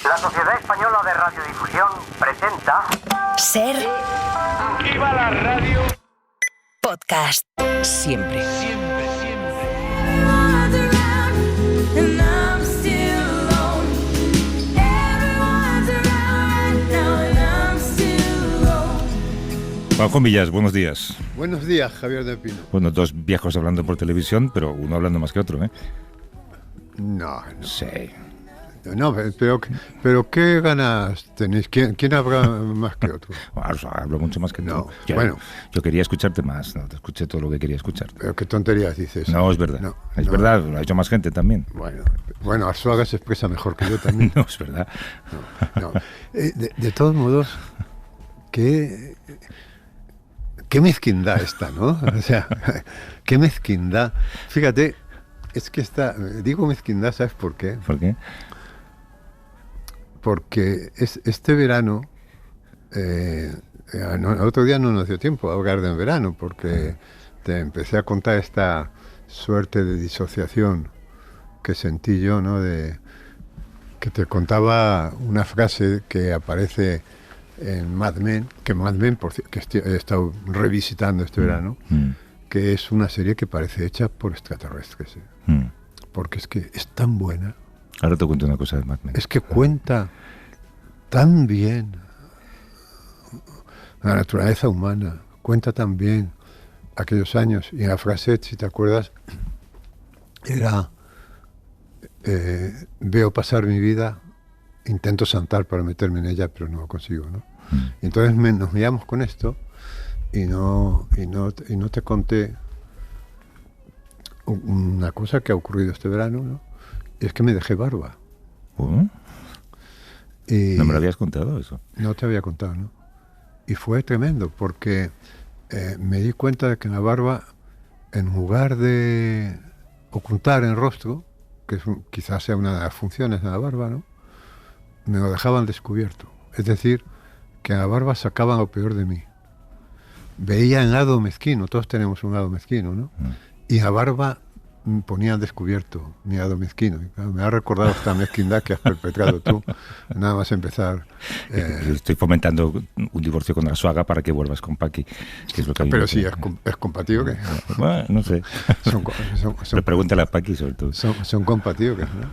La Sociedad Española de Radiodifusión presenta... Ser... ¡Viva la radio! Podcast. Siempre. Siempre, siempre. Juanjo Millas, buenos días. Buenos días, Javier de Pino. Bueno, dos viejos hablando por televisión, pero uno hablando más que otro, ¿eh? No. Sí. No, pero ¿qué ganas tenéis? ¿Quién habla más que otro? Hablo mucho más que tú. No, Bueno, yo quería escucharte más, no te escuché todo lo que quería escuchar. Pero qué tonterías dices. No, es verdad. No, es verdad, lo ha hecho más gente también. Bueno, Arzuaga se expresa mejor que yo también. No, es verdad. No. De todos modos, qué mezquindad esta, ¿no? O sea, qué mezquindad. Fíjate, es que digo mezquindad, ¿sabes por qué? ¿Por qué? Porque este verano, otro día no nos dio tiempo a hablar de verano, porque te empecé a contar esta suerte de disociación que sentí yo, ¿no? Que te contaba una frase que aparece en Mad Men, que he estado revisitando este verano, que es una serie que parece hecha por extraterrestres, porque es que es tan buena. Ahora te cuento una cosa de Mad Men. Es que cuenta tan bien la naturaleza humana, cuenta tan bien aquellos años. Y en la frase, si te acuerdas, era veo pasar mi vida, intento saltar para meterme en ella, pero no lo consigo, ¿no? Y entonces nos miramos con esto y no te conté una cosa que ha ocurrido este verano, ¿no? Y es que me dejé barba. Y no me lo habías contado eso. No te había contado, ¿no? Y fue tremendo porque me di cuenta de que en la barba, en lugar de ocultar el rostro, que quizás sea una de las funciones de la barba, ¿no? Me lo dejaban descubierto. Es decir, que en la barba sacaban lo peor de mí. Veía el lado mezquino, todos tenemos un lado mezquino, ¿no? Y en la barba ponían descubierto mi lado mezquino. Y claro, me ha recordado esta mezquindad que has perpetrado tú, nada más empezar. Estoy fomentando un divorcio con Arzuaga para que vuelvas con Paqui. Que es lo que pero sí, es compatible. Bueno, no sé. Pero pregúntale a Paqui sobre todo. Son compatibles, ¿no?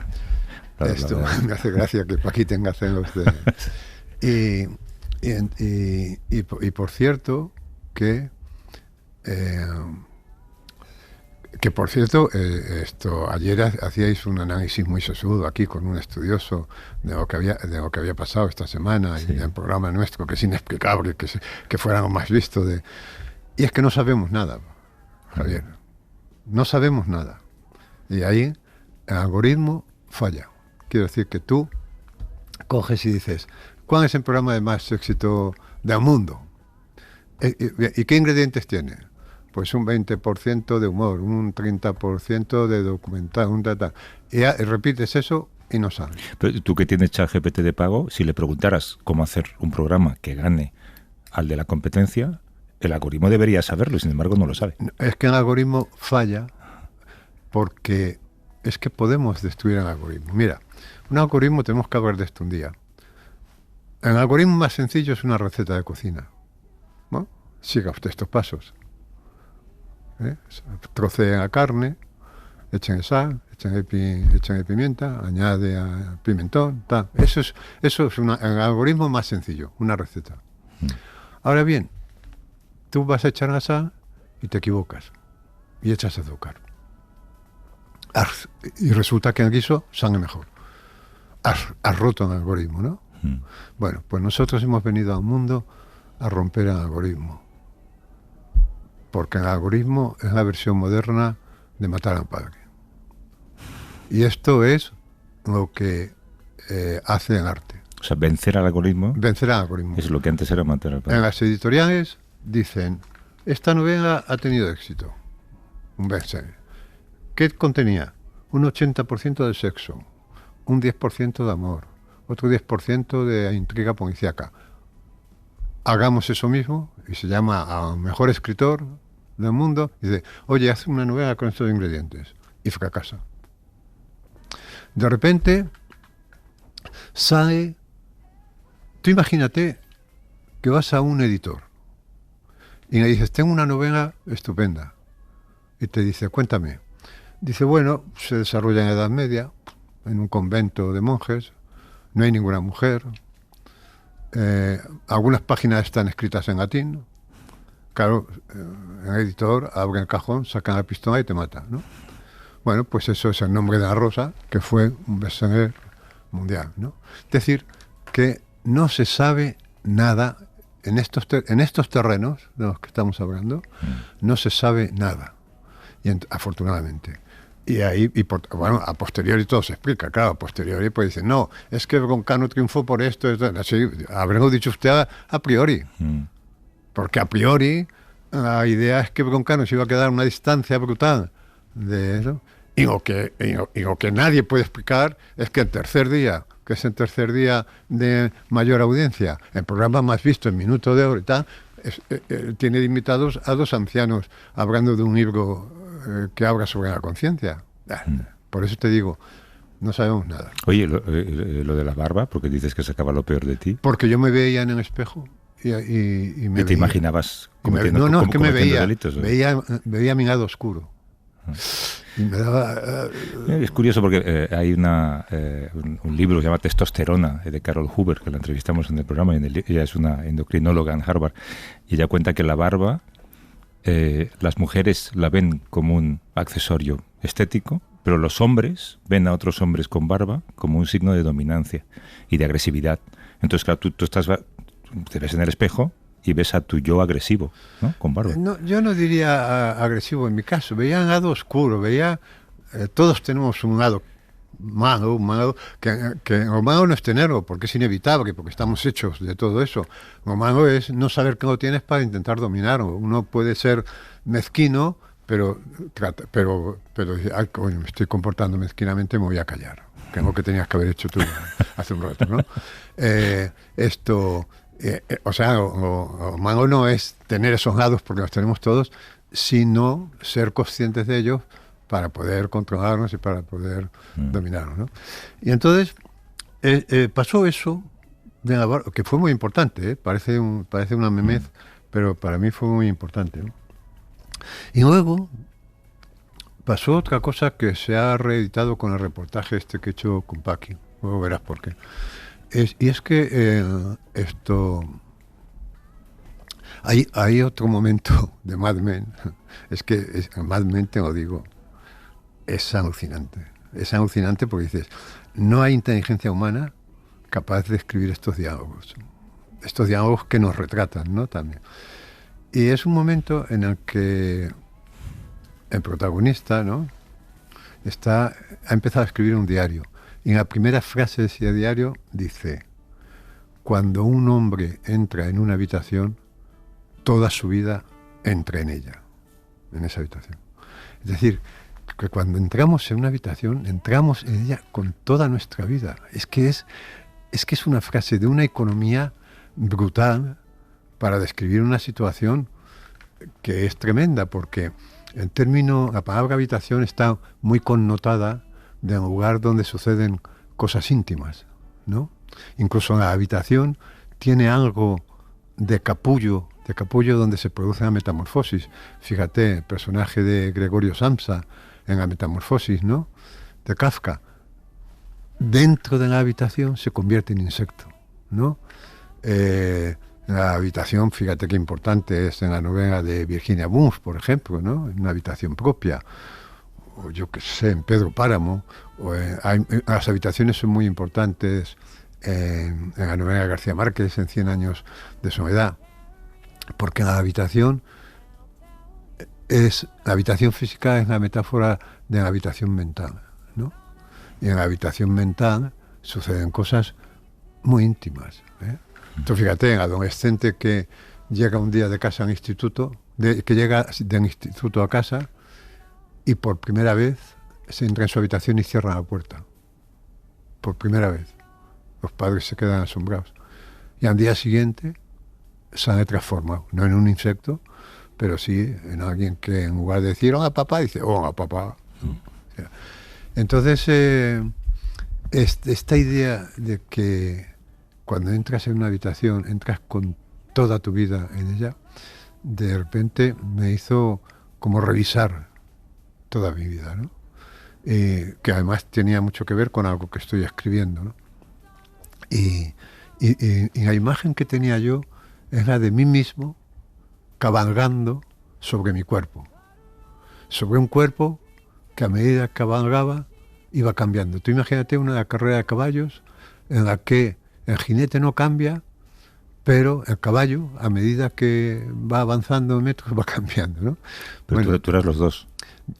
Claro, esto me hace gracia que Paqui tenga celos de... Y por cierto que por cierto ayer hacíais un análisis muy sesudo aquí con un estudioso de lo que había pasado esta semana, sí. Y en el programa nuestro, que es inexplicable que fuéramos más vistos y es que no sabemos nada, Javier, no sabemos nada, y ahí el algoritmo falla. Quiero decir que tú coges y dices, ¿cuál es el programa de más éxito del mundo? ¿Y qué ingredientes tiene? Pues un 20% de humor, un 30% de documental, un tal. Y repites eso y no sabes. Pero tú que tienes ChatGPT de pago, si le preguntaras cómo hacer un programa que gane al de la competencia, el algoritmo debería saberlo y sin embargo no lo sabe. Es que el algoritmo falla porque es que podemos destruir el algoritmo. Mira, un algoritmo, tenemos que hablar de esto un día. El algoritmo más sencillo es una receta de cocina, ¿no? Siga usted estos pasos. Trocee la carne, echen sal, echen pimienta, añade a pimentón, tal. Eso es el algoritmo más sencillo, una receta. Ahora bien, tú vas a echar la sal y te equivocas y echas azúcar. Y resulta que el guiso sale mejor. Has roto el algoritmo, ¿no? Bueno, pues nosotros hemos venido al mundo a romper el algoritmo. Porque el algoritmo es la versión moderna de matar al padre. Y esto es lo que hace el arte. O sea, vencer al algoritmo. Vencer al algoritmo. Es lo que antes era matar al padre. En las editoriales dicen, esta novela ha tenido éxito. Un bestseller. ¿Qué contenía? Un 80% de sexo, un 10% de amor, otro 10% de intriga policíaca. Hagamos eso mismo, y se llama al mejor escritor del mundo, y dice, oye, haz una novela con estos ingredientes, y fracasa. De repente sale... Tú imagínate que vas a un editor y le dices, tengo una novela estupenda. Y te dice, cuéntame. Dice, bueno, se desarrolla en la Edad Media, en un convento de monjes, no hay ninguna mujer, algunas páginas están escritas en latín. Claro, el editor abre el cajón, saca la pistola y te mata, ¿no? Bueno, pues eso es El nombre de la rosa, que fue un bestseller mundial, ¿no? Es decir, que no se sabe nada en estos terrenos de los que estamos hablando, no se sabe nada, y afortunadamente. Y ahí, bueno, a posteriori todo se explica, claro, a posteriori pues dicen, no, es que Broncano triunfó por esto, así, habremos dicho usted a priori, porque a priori la idea es que Broncano se iba a quedar a una distancia brutal de eso, y lo que nadie puede explicar es que el tercer día, que es el tercer día de mayor audiencia, el programa más visto en Minuto de Oro y tal, tiene invitados a 2 ancianos hablando de un libro que habla sobre la conciencia. Por eso te digo, no sabemos nada. Oye, lo de la barba, porque dices que sacaba lo peor de ti. Porque yo me veía en el espejo y me ¿Y te imaginabas cometiendo, es que me veía, delitos? veía mi lado oscuro. Y me daba... Es curioso porque hay un libro que se llama Testosterona, de Carol Hoover, que la entrevistamos en el programa. Ella es una endocrinóloga en Harvard, y ella cuenta que la barba, las mujeres la ven como un accesorio estético, pero los hombres ven a otros hombres con barba como un signo de dominancia y de agresividad. Entonces, claro, tú te ves en el espejo y ves a tu yo agresivo, ¿no? Con barba. No, yo no diría agresivo en mi caso, veía un lado oscuro, todos tenemos un lado malo, que lo malo no es tenerlo, porque es inevitable, porque estamos hechos de todo eso. Lo malo es no saber que lo tienes para intentar dominarlo. Uno puede ser mezquino, pero ay, coño, me estoy comportando mezquinamente, me voy a callar, que es lo que tenías que haber hecho tú hace un rato, ¿no? O sea, lo malo no es tener esos lados, porque los tenemos todos, sino ser conscientes de ellos para poder controlarnos y para poder dominarnos, ¿no? Y entonces pasó eso de la barba, que fue muy importante, parece una memez, pero para mí fue muy importante, ¿no? Y luego pasó otra cosa que se ha reeditado con el reportaje este que he hecho con Paqui, luego verás por qué. Y es que hay otro momento de Mad Men, es que Mad Men, te lo digo, es alucinante porque dices, no hay inteligencia humana capaz de escribir estos diálogos que nos retratan, ¿no? También. Y es un momento en el que el protagonista, ¿no?, ha empezado a escribir un diario. Y en la primera frase de ese diario dice: cuando un hombre entra en una habitación, toda su vida entra en ella, en esa habitación. Es decir, que cuando entramos en una habitación, entramos en ella con toda nuestra vida. Es que es una frase de una economía brutal para describir una situación que es tremenda, porque la palabra habitación está muy connotada de un lugar donde suceden cosas íntimas, ¿no? Incluso la habitación tiene algo de capullo donde se produce la metamorfosis. Fíjate, el personaje de Gregorio Samsa en la Metamorfosis, ¿no?, de Kafka, dentro de la habitación se convierte en insecto, ¿no? La habitación, fíjate qué importante es en la novela de Virginia Woolf, por ejemplo, ¿no?, en una habitación propia, o yo qué sé, en Pedro Páramo, las habitaciones son muy importantes en la novela de García Márquez, en 100 años de soledad, porque la habitación física es la metáfora de la habitación mental, ¿no? Y en la habitación mental suceden cosas muy íntimas, ¿eh? Entonces, fíjate, el adolescente que llega un día de casa al instituto, que llega del instituto a casa y por primera vez se entra en su habitación y cierra la puerta. Por primera vez. Los padres se quedan asombrados. Y al día siguiente sale transformado, no en un insecto, pero sí en alguien que en lugar de decir hola papá, dice hola papá, ¿no? O sea, entonces esta idea de que cuando entras en una habitación, entras con toda tu vida en ella, de repente me hizo como revisar toda mi vida, ¿no? Que además tenía mucho que ver con algo que estoy escribiendo, ¿no? Y la imagen que tenía yo es la de mí mismo cabalgando sobre mi cuerpo, sobre un cuerpo que a medida que cabalgaba iba cambiando. Tú imagínate una carrera de caballos en la que el jinete no cambia, pero el caballo, a medida que va avanzando en metros, va cambiando, ¿no? Pero Bueno, tú eras los dos.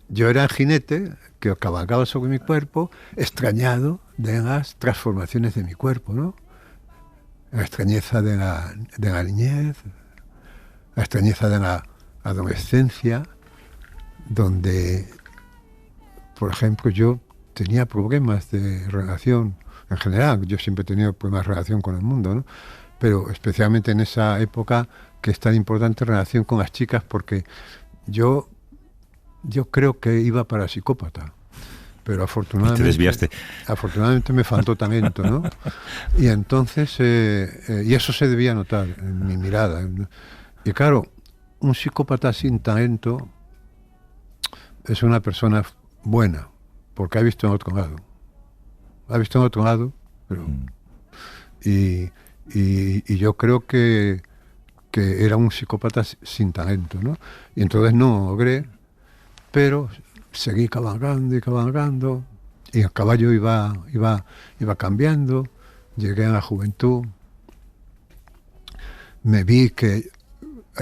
yo era el jinete que cabalgaba sobre mi cuerpo, extrañado de las transformaciones de mi cuerpo, ¿no? La extrañeza de la niñez, la extrañeza de la adolescencia, donde, por ejemplo, yo tenía problemas de relación en general. Yo siempre he tenido problemas de relación con el mundo, ¿no? Pero especialmente en esa época que es tan importante relación con las chicas, porque yo creo que iba para psicópata, pero afortunadamente, te desviaste. Afortunadamente me faltó talento, ¿no? Y entonces, y eso se debía notar en mi mirada. Y claro, un psicópata sin talento es una persona buena, porque ha visto en otro lado. Ha visto en otro lado, pero... Y yo creo que era un psicópata sin talento, ¿no? Y entonces no logré, pero seguí cabalgando y cabalgando, y el caballo iba cambiando. Llegué a la juventud, me vi que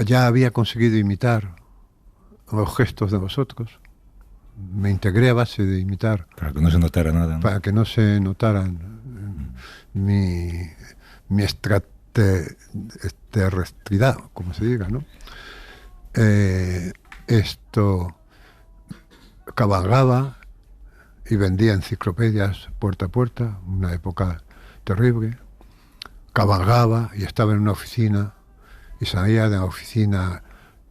ya había conseguido imitar los gestos de los otros, me integré a base de imitar. Para que no se notara nada, ¿no? Para que no se notaran mi extraterrestridad, como se diga, ¿no? Esto cabalgaba y vendía enciclopedias puerta a puerta, una época terrible. Cabalgaba y estaba en una oficina y salía de la oficina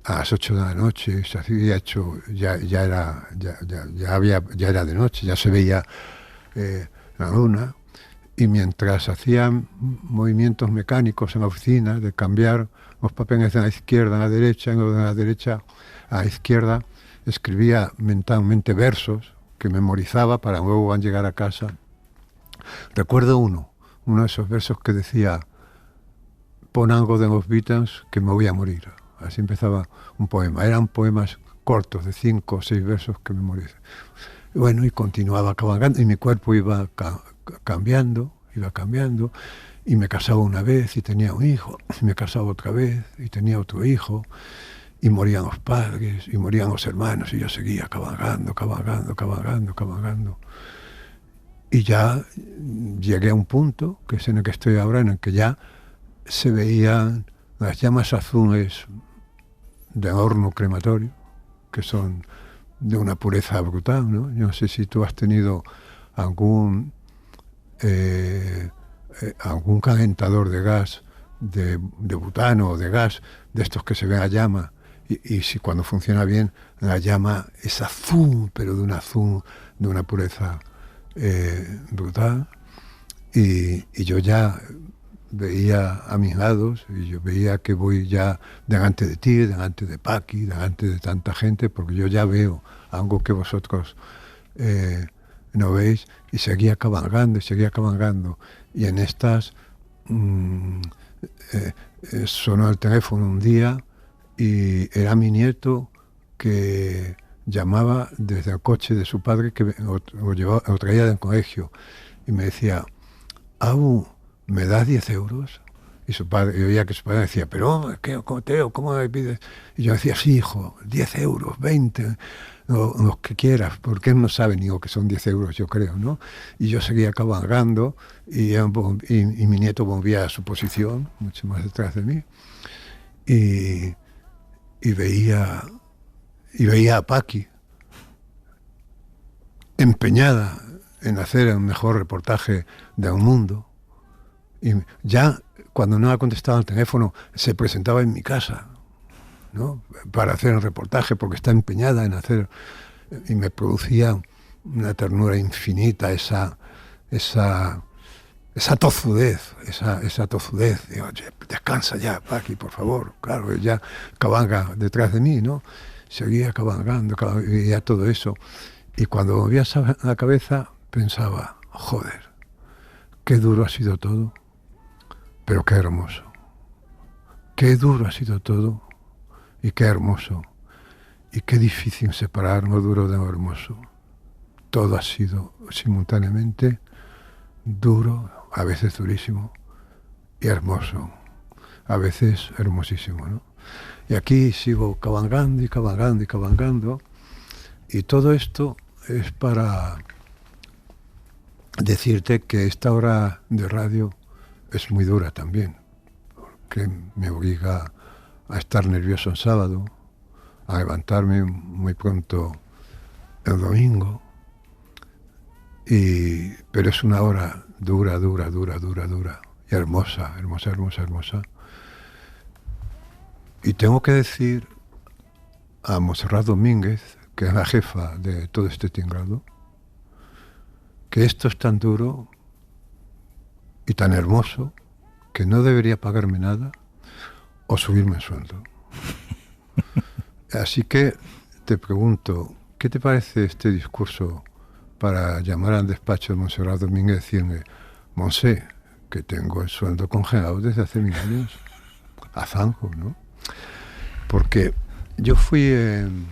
a las 8 de la noche. Se había hecho, ya era de noche, ya se veía la luna. Y mientras hacían movimientos mecánicos en la oficina de cambiar los papeles de la izquierda a la derecha, en lo de la derecha a la izquierda, escribía mentalmente versos que memorizaba para luego al llegar a casa. Recuerdo uno de esos versos que decía: pon algo de los Beatles que me voy a morir. Así empezaba un poema. Eran poemas cortos de 5 o 6 versos que memoricé. Bueno, y continuaba cabalgando y mi cuerpo iba cambiando, y me casaba una vez y tenía un hijo, y me casaba otra vez y tenía otro hijo, y morían los padres y morían los hermanos, y yo seguía cabalgando. Y ya llegué a un punto, que es en el que estoy ahora, en el que ya se veían las llamas azules del horno crematorio, que son de una pureza brutal, ¿no? Yo no sé si tú has tenido algún calentador de gas, de butano o de gas, de estos que se ve la llama, y si cuando funciona bien, la llama es azul, pero de una pureza brutal. Y yo ya veía a mis lados, y yo veía que voy ya delante de ti, delante de Paqui, delante de tanta gente, porque yo ya veo algo que vosotros no veis, y seguía cabalgando. Y en estas sonó el teléfono un día, y era mi nieto que llamaba desde el coche de su padre, que lo traía del colegio, y me decía: Abu, ¿me das 10 euros? Y su padre, yo oía que su padre decía: pero, Teo, ¿cómo me pides? Y yo decía: sí, hijo, 10 euros, 20, los que quieras, porque él no sabe ni lo que son 10 euros, yo creo, ¿no? Y yo seguía cabalgando, y mi nieto volvía a su posición, mucho más detrás de mí, y veía a Paqui empeñada en hacer el mejor reportaje del mundo. Y ya cuando no ha contestado el teléfono, se presentaba en mi casa, ¿no?, para hacer el reportaje, porque está empeñada en hacer, y me producía una ternura infinita esa esa tozudez, esa tozudez. Digo, descansa ya, Paqui, por favor. Claro, ya cabanga detrás de mí, ¿no? Seguía cabangando, veía todo eso. Y cuando movía la cabeza, pensaba, joder, qué duro ha sido todo, pero qué hermoso. Qué duro ha sido todo y qué hermoso. Y qué difícil separar lo duro de lo hermoso. Todo ha sido simultáneamente duro, a veces durísimo, y hermoso, a veces hermosísimo, ¿no? Y aquí sigo cabangando y cabangando y cabangando, y todo esto es para decirte que esta hora de radio es muy dura también, porque me obliga a estar nervioso el sábado, a levantarme muy pronto el domingo, pero es una hora dura, y hermosa. Y tengo que decir a Montserrat Domínguez, que es la jefa de todo este tinglado, que esto es tan duro y tan hermoso que no debería pagarme nada o subirme el sueldo. Así que te pregunto, ¿qué te parece este discurso para llamar al despacho de Montserrat Domínguez y decirme, Monse, que tengo el sueldo congelado desde hace 1000 años, a zanjo, ¿no? Porque yo fui en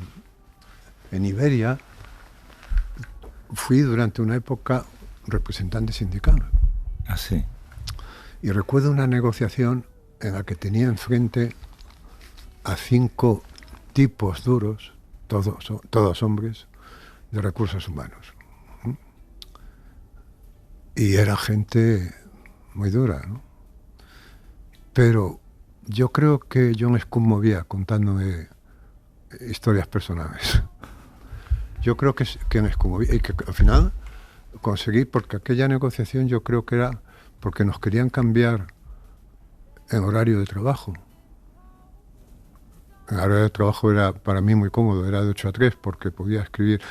Iberia, fui durante una época representante sindical. Ah, sí. Y recuerdo una negociación en la que tenía enfrente a 5 tipos duros, todos hombres, de recursos humanos. Y era gente muy dura, ¿no? Pero yo creo que yo me conmovía contándome historias personales. Yo creo que me conmovía y que al final conseguí, porque aquella negociación yo creo que era porque nos querían cambiar en horario de trabajo. El horario de trabajo era para mí muy cómodo, era de 8 a 3 porque podía escribir,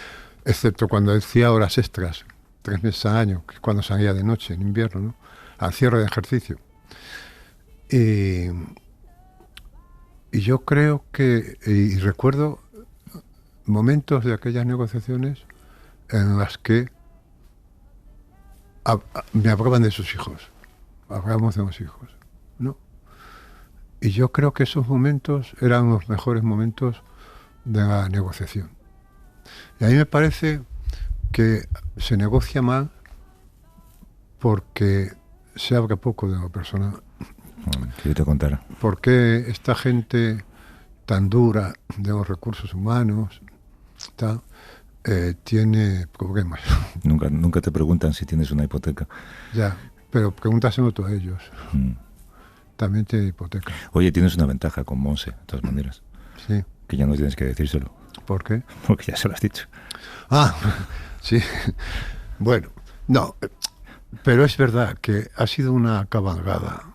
excepto cuando decía horas extras, 3 meses al año, que es cuando salía de noche, en invierno, ¿no? Al cierre de ejercicio. Y yo creo que, y recuerdo momentos de aquellas negociaciones en las que me hablaban de sus hijos, hablábamos de los hijos, ¿no? Y yo creo que esos momentos eran los mejores momentos de la negociación. Y a mí me parece que se negocia mal porque se habla poco de la persona. Que yo te contara. ¿Por qué esta gente tan dura de los recursos humanos tiene problemas? Nunca te preguntan si tienes una hipoteca. Ya, pero pregúntaselo tú a ellos. También tiene hipoteca. Oye, tienes una ventaja con Monse, de todas maneras. Sí. Que ya no tienes que decírselo. ¿Por qué? Porque ya se lo has dicho. Ah, sí. Bueno, no, pero es verdad que ha sido una cabalgada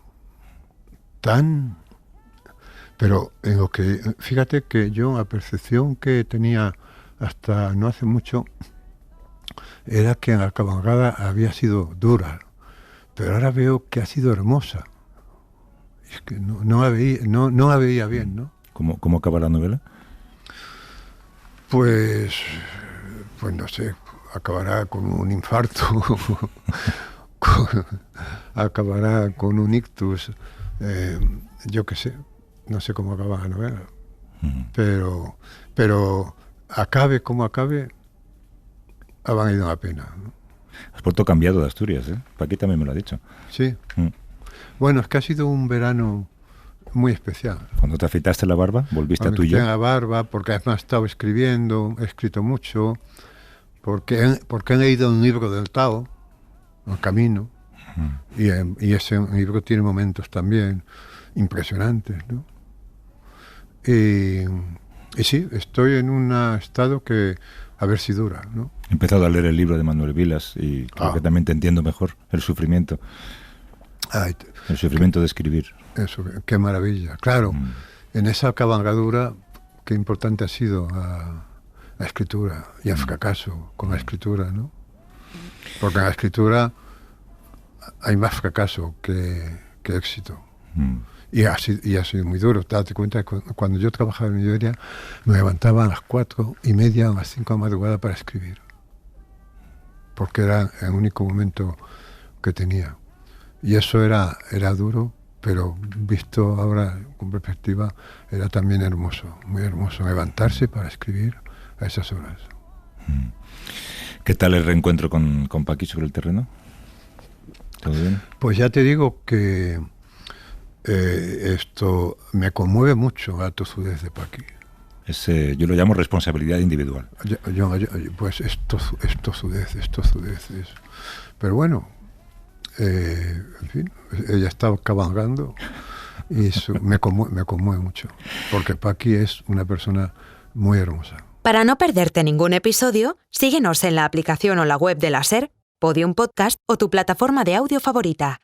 pero en lo que, fíjate que yo la percepción que tenía hasta no hace mucho era que la cabalgada había sido dura, pero ahora veo que ha sido hermosa. Es que no la veía bien, ¿no? ¿Cómo acaba la novela? Pues no sé, acabará con un infarto, acabará con un ictus, yo qué sé, no sé cómo acaba la novela, pero acabe como acabe, ha valido la pena, ¿no? Has vuelto cambiado de Asturias, ¿eh? Paqui también me lo ha dicho. Sí. Bueno, es que ha sido un verano muy especial. Cuando te afeitaste la barba, volviste a tu yo. La barba, porque además he estado escribiendo, he escrito mucho, porque he leído un libro del Tao, El Camino, y ese libro tiene momentos también impresionantes, ¿no? Y sí, estoy en un estado que a ver si dura, ¿no? He empezado a leer el libro de Manuel Vilas y creo que también te entiendo mejor, el sufrimiento. El sufrimiento de escribir. Eso, qué maravilla. Claro, en esa cabalgadura, qué importante ha sido la escritura y el fracaso con la escritura, ¿no? Porque en la escritura hay más fracaso que éxito. Y ha sido muy duro. Date cuenta que cuando yo trabajaba en Iberia, me levantaba a las 4:30, a las 5 de la madrugada para escribir. Porque era el único momento que tenía. Y eso era duro, pero visto ahora con perspectiva, era también hermoso, muy hermoso, levantarse para escribir a esas horas. ¿Qué tal el reencuentro con Paqui sobre el terreno? ¿Todo bien? Pues ya te digo que esto me conmueve mucho la tozudez de Paqui. Yo lo llamo responsabilidad individual. Pues es tozudez. Pero bueno, en fin, ella estaba cabalgando y eso me conmueve mucho, porque Paqui es una persona muy hermosa. Para no perderte ningún episodio, síguenos en la aplicación o la web de la SER, Podium Podcast o tu plataforma de audio favorita.